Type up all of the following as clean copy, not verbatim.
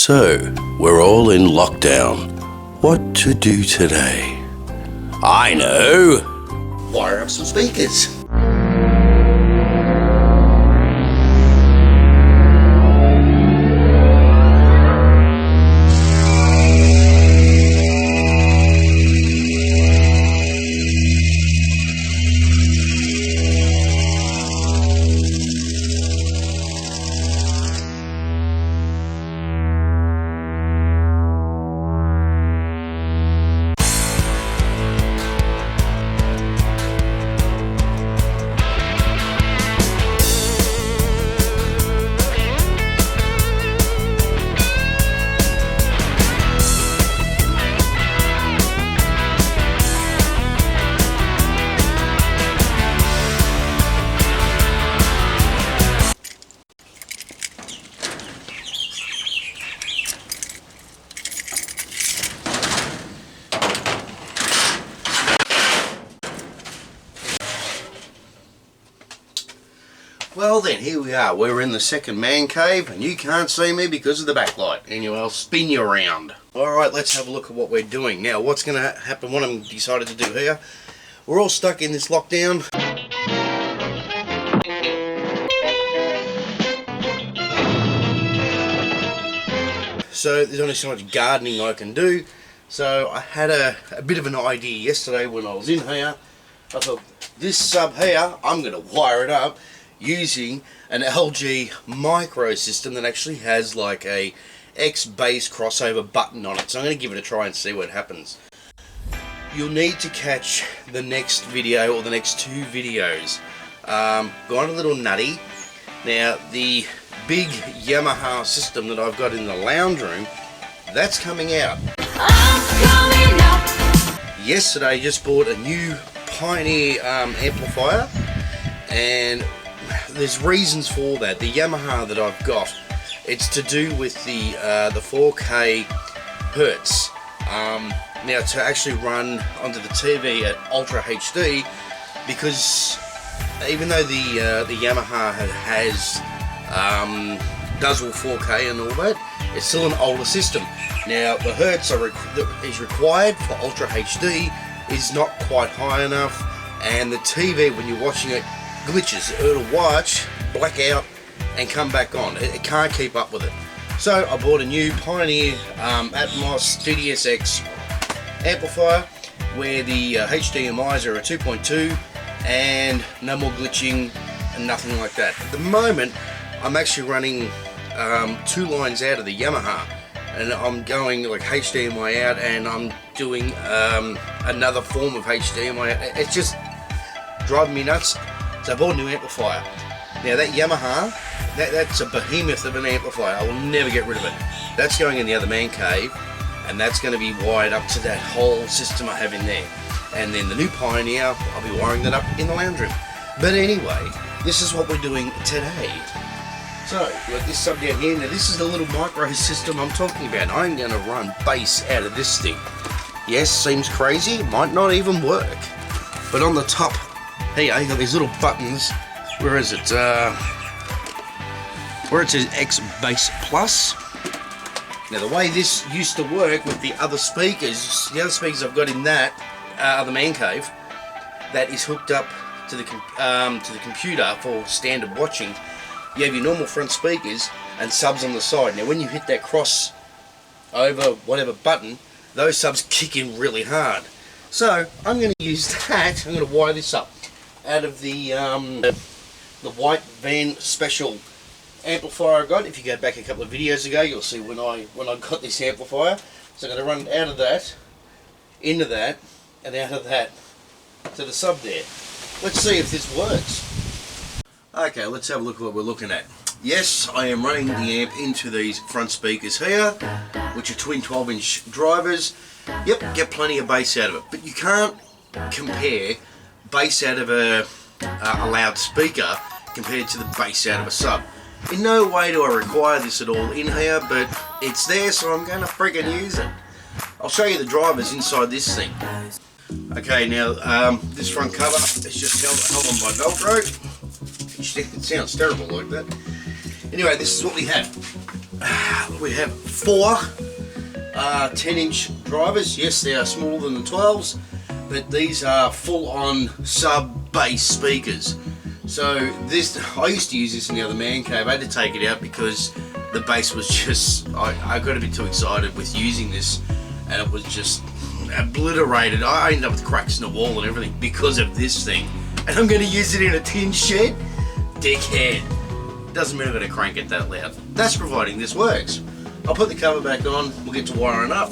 So, we're all in lockdown. What to do today? I know! Wire up some speakers. Well then, here we are. We're in the second man cave and you can't see me because of the backlight. Anyway, I'll spin you around. Alright, let's have a look at what we're doing. Now, what's going to happen, what I'm decided to do here, we're all stuck in this lockdown. So there's only so much gardening I can do. So I had a bit of an idea yesterday when I was in here. I thought, this sub here, I'm going to wire it up using an LG micro system that actually has like a X-base crossover button on it. So I'm going to give it a try and see what happens. You'll need to catch the next video or the next two videos. Gone a little nutty. Now the big Yamaha system that I've got in the lounge room, that's coming out. Yesterday just bought a new Pioneer amplifier, and there's reasons for that. The Yamaha that I've got, it's to do with the 4K hertz. Now to actually run onto the TV at Ultra HD, because even though the Yamaha does all 4K and all that, it's still an older system. Now the hertz is required for Ultra HD is not quite high enough, and the TV, when you're watching it, glitches. It'll watch, black out, and come back on. It can't keep up with it. So I bought a new Pioneer Atmos DDSX amplifier where the HDMIs are a 2.2 and no more glitching and nothing like that. At the moment I'm actually running 2 lines out of the Yamaha, and I'm going like HDMI out, and I'm doing another form of HDMI. It's just driving me nuts. So I bought a new amplifier. Now that Yamaha, that's a behemoth of an amplifier. I will never get rid of it. That's going in the other man cave, and that's going to be wired up to that whole system I have in there. And then the new Pioneer, I'll be wiring that up in the lounge room. But anyway, this is what we're doing today. So, we've got this sub down here. Now this is the little micro system I'm talking about. I'm going to run bass out of this thing. Yes, seems crazy, might not even work. But on the top here, you got these little buttons. Where is it? Where it says X Bass Plus. Now the way this used to work with the other speakers I've got in that other man cave, that is hooked up to the computer for standard watching. You have your normal front speakers and subs on the side. Now when you hit that cross over whatever button, those subs kick in really hard. So I'm going to use that. I'm going to wire this up out of the white van special amplifier I got. If you go back a couple of videos ago, you'll see when I got this amplifier. So I'm going to run it out of that, into that, and out of that to the sub there. Let's see if this works. Okay, let's have a look at what we're looking at. Yes, I am running the amp into these front speakers here, which are twin 12-inch drivers. Yep, get plenty of bass out of it, but you can't compare bass out of a loudspeaker compared to the bass out of a sub. In no way do I require this at all in here, but it's there, so I'm going to friggin' use it. I'll show you the drivers inside this thing. Okay, now this front cover is just held on by Velcro. It sounds terrible like that. Anyway, this is what we have. we have 4 10-inch drivers. Yes, they are smaller than the 12s, but these are full-on sub-bass speakers. So this, I used to use this in the other man cave. I had to take it out because the bass was just, I got a bit too excited with using this, and it was just obliterated. I ended up with cracks in the wall and everything because of this thing. And I'm going to use it in a tin shed? Dickhead. Doesn't mean I'm going to crank it that loud. That's providing this works. I'll put the cover back on, we'll get to wiring up.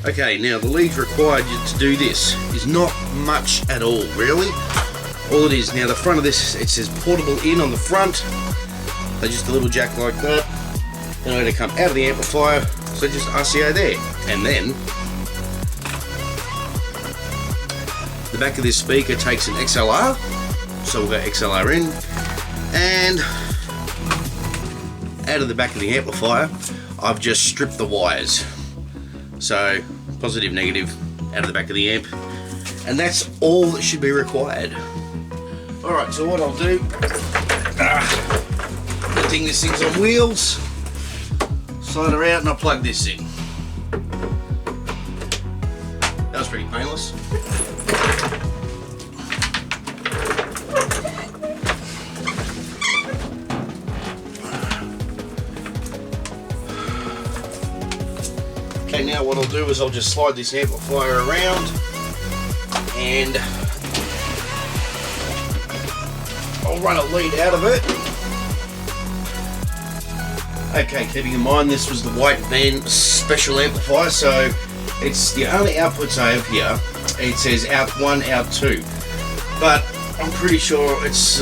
Okay, now the leads required to do this is not much at all, really. All it is, now the front of this, it says portable in on the front. So just a little jack like that. Then I'm going to come out of the amplifier, so just RCA there. And then, the back of this speaker takes an XLR, so we'll go XLR in. And out of the back of the amplifier, I've just stripped the wires. So positive, negative, out of the back of the amp. And that's all that should be required. Alright, so what I'll do, good thing this thing's on wheels, slide her out and I'll plug this in. That was pretty painless. Okay, now what I'll do is I'll just slide this amplifier around and I'll run a lead out of it. Okay, keeping in mind this was the white van special amplifier, so it's the only outputs I have here. It says out 1, out 2, but I'm pretty sure it's,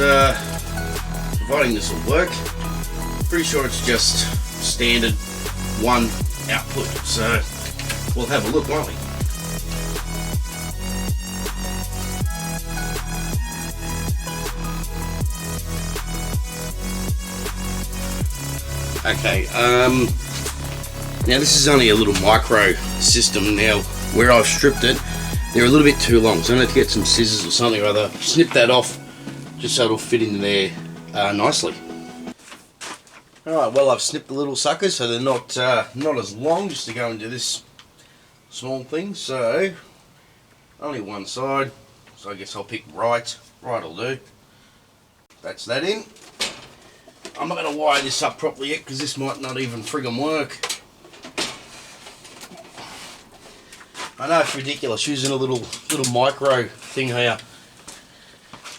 providing this will work, pretty sure it's just standard 1 output, so we'll have a look, won't we? Okay, now this is only a little micro system. Now where I've stripped it, they're a little bit too long, so I'm going to have to get some scissors or something or other, snip that off just so it'll fit in there nicely. Alright, well I've snipped the little suckers so they're not as long, just to go into this small thing. So only one side, so I guess I'll pick right will do. That's that in. I'm not going to wire this up properly yet because this might not even friggin' work. I know it's ridiculous using a little micro thing here.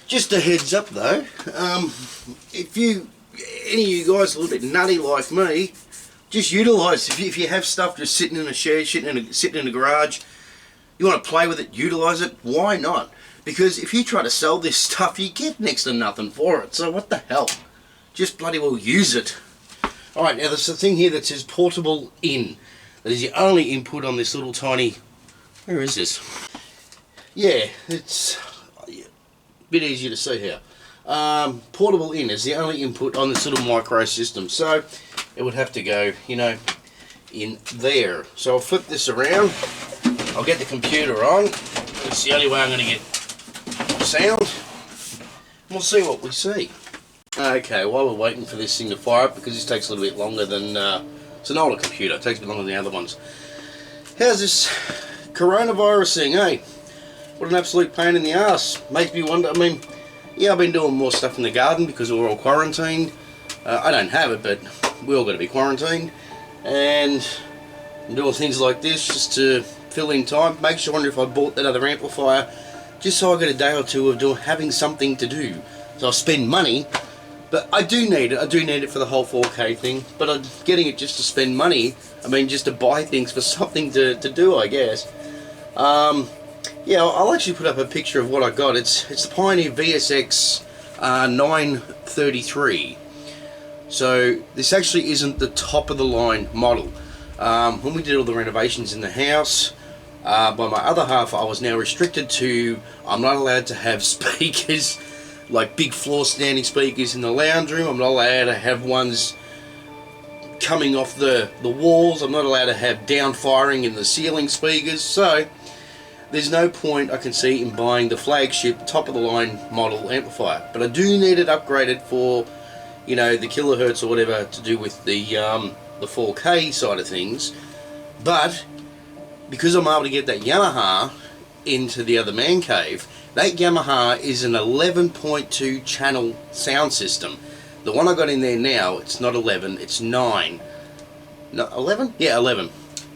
Just a heads up though, if any of you guys are a little bit nutty like me, just utilise, if you have stuff just sitting in a shed, sitting in a garage, you want to play with it, utilise it, why not? Because if you try to sell this stuff, you get next to nothing for it, so what the hell? Just bloody well use it. Alright, now there's a thing here that says portable in. That is the only input on this little tiny, where is this? Yeah, it's a bit easier to see here. Portable in is the only input on this little micro system, so it would have to go, you know, in there. So I'll flip this around, I'll get the computer on, it's the only way I'm going to get sound, and we'll see what we see. Okay, while we're waiting for this thing to fire up, because this takes a little bit longer than, it's an older computer, it takes a bit longer than the other ones. How's this coronavirus thing, eh? What an absolute pain in the ass. Makes me wonder, I mean, yeah, I've been doing more stuff in the garden because we're all quarantined. I don't have it, but we all got to be quarantined. And I'm doing things like this just to fill in time. Makes you wonder if I bought that other amplifier just so I get a day or two of having something to do. So I'll spend money, but I do need it. I do need it for the whole 4K thing, but I'm getting it just to spend money. I mean, just to buy things for something to do, I guess. Yeah, I'll actually put up a picture of what I got. It's the Pioneer VSX 933. So this actually isn't the top of the line model. When we did all the renovations in the house, by my other half, I was now restricted to, I'm not allowed to have speakers, like big floor standing speakers in the lounge room. I'm not allowed to have ones coming off the walls. I'm not allowed to have down firing in the ceiling speakers. So there's no point I can see in buying the flagship top of the line model amplifier, but I do need it upgraded for, you know, the kilohertz or whatever to do with the 4K side of things. But because I'm able to get that Yamaha into the other man cave, that Yamaha is an 11.2 channel sound system. The one I got in there now, it's not 11, it's 9. No, 11? Yeah, 11.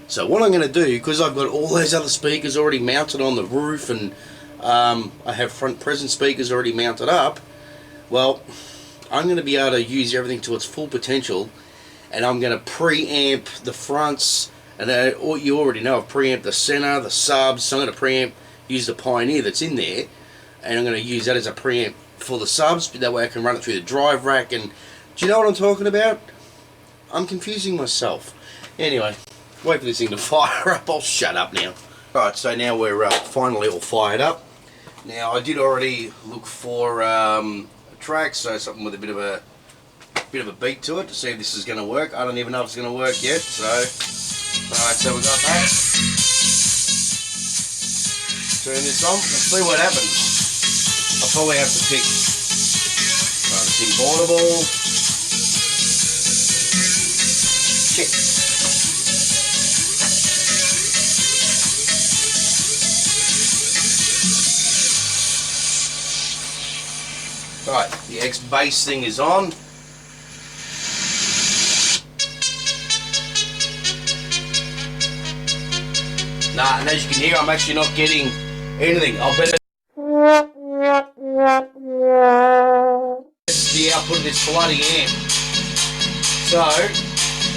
So what I'm going to do, because I've got all those other speakers already mounted on the roof, and I have front present speakers already mounted up, well, I'm going to be able to use everything to its full potential, and I'm going to preamp the fronts, and you already know I've preamped the center, the subs, so I'm going to preamp, use the Pioneer that's in there, and I'm going to use that as a preamp for the subs, but that way I can run it through the drive rack. And do you know what I'm talking about? I'm confusing myself. Anyway, wait for this thing to fire up. I'll shut up now. Alright, so now we're finally all fired up. Now I did already look for a track, so something with a bit of a beat to it, to see if this is going to work. I don't even know if it's going to work yet. So alright, so we got that. Turn this on, let's see what happens. I'll probably have to pick it's importable. Shit. Right, the X bass thing is on. Nah, and as you can hear, I'm actually not getting anything. I'll bet it's the output of this bloody amp. So,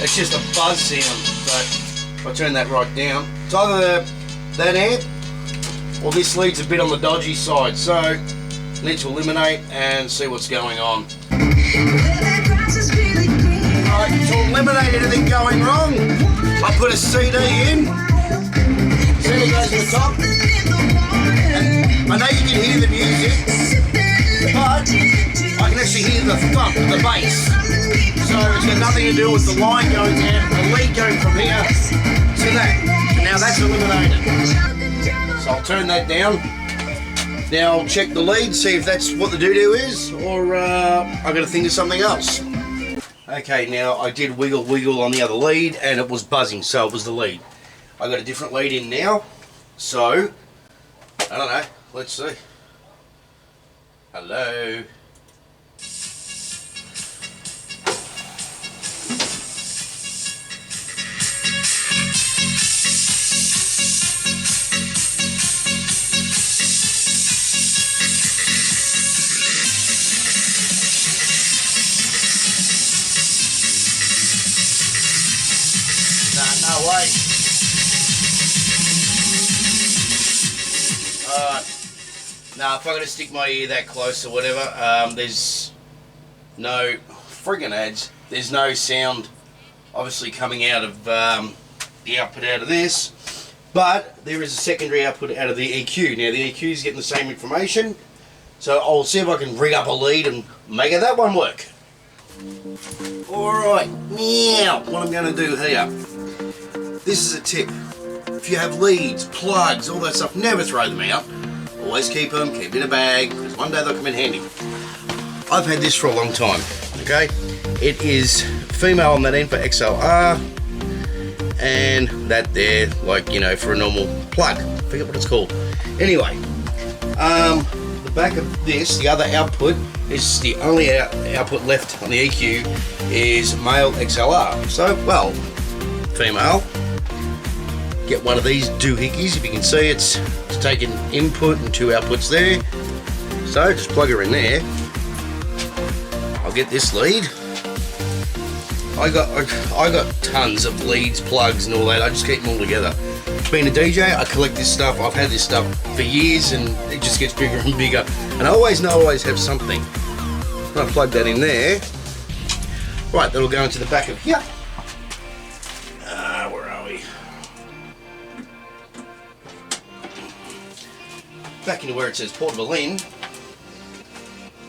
it's just a buzz sound. So, if I turn that right down, it's either that amp or this lead's a bit on the dodgy side. So, I need to eliminate and see what's going on. Alright, to eliminate anything going wrong, I put a CD in. CD goes to the top. And I know you can hear the music, but I can actually hear the thump of the bass. So it's got nothing to do with the line going down, the lead going from here to that. And now that's eliminated. So I'll turn that down. Now I'll check the lead, see if that's what the doo-doo is, or I've got to think of something else. Okay, now I did wiggle on the other lead and it was buzzing, so it was the lead. I got a different lead in now, so I don't know, let's see. Hello. No way. Now, if I'm going to stick my ear that close or whatever, there's no friggin' ads. There's no sound, obviously, coming out of the output out of this, but there is a secondary output out of the EQ. Now, the EQ is getting the same information, so I'll see if I can rig up a lead and make it that one work. Alright, now, what I'm going to do here, this is a tip. If you have leads, plugs, all that stuff, never throw them out. Always keep them, keep in a bag, because one day they'll come in handy. I've had this for a long time, okay? It is female on that end for XLR, and that there, like, you know, for a normal plug. I forget what it's called. Anyway, the back of this, the other output, is the only output left on the EQ is male XLR. So, well, female, get one of these doohickeys. If you can see, it's taking input and two outputs there. So just plug her in there. I'll get this lead. I got tons of leads, plugs and all that. I just keep them all together. Being a DJ, I collect this stuff. I've had this stuff for years and it just gets bigger and bigger. And I always have something. I'll plug that in there. Right, that'll go into the back of here. Where are we? Back into where it says portable in.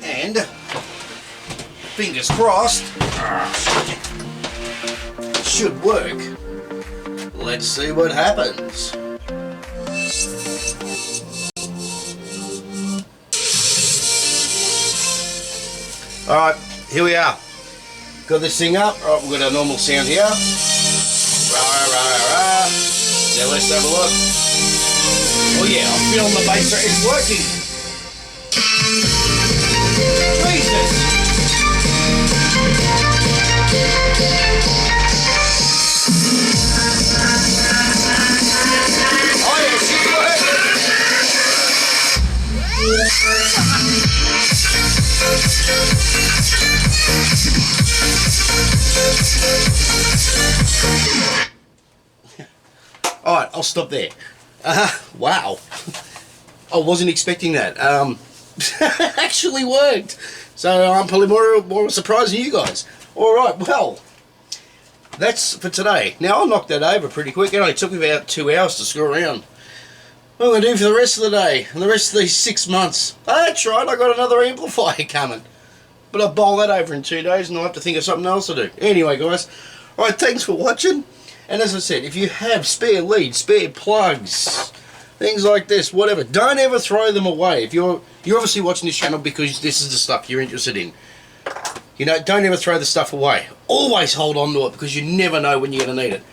And fingers crossed, it should work. Let's see what happens. Alright, here we are. Got this thing up. Alright, we've got our normal sound here. Rah, rah, rah. Now let's have a look. Oh yeah, I'm feeling the bass. It's working. Jesus. Oh yeah, she's Alright, I'll stop there. Wow. I wasn't expecting that. Actually worked. So I'm probably more surprised than you guys. Alright, well, that's for today. Now, I knocked that over pretty quick. It only took me about 2 hours to screw around. What am I going to do for the rest of the day and the rest of these 6 months? Oh, that's right, I got another amplifier coming. But I'll bowl that over in 2 days and I'll have to think of something else to do. Anyway, guys, alright, thanks for watching. And as I said, if you have spare leads, spare plugs, things like this, whatever, don't ever throw them away. If you're obviously watching this channel because this is the stuff you're interested in. You know, don't ever throw the stuff away. Always hold on to it because you never know when you're going to need it.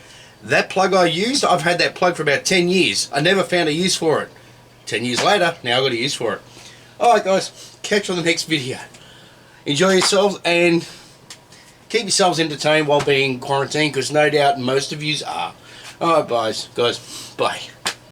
That plug I used, I've had that plug for about 10 years. I never found a use for it. 10 years later, now I've got a use for it. Alright guys, catch you on the next video. Enjoy yourselves and keep yourselves entertained while being quarantined because no doubt most of yous are. Alright guys, bye.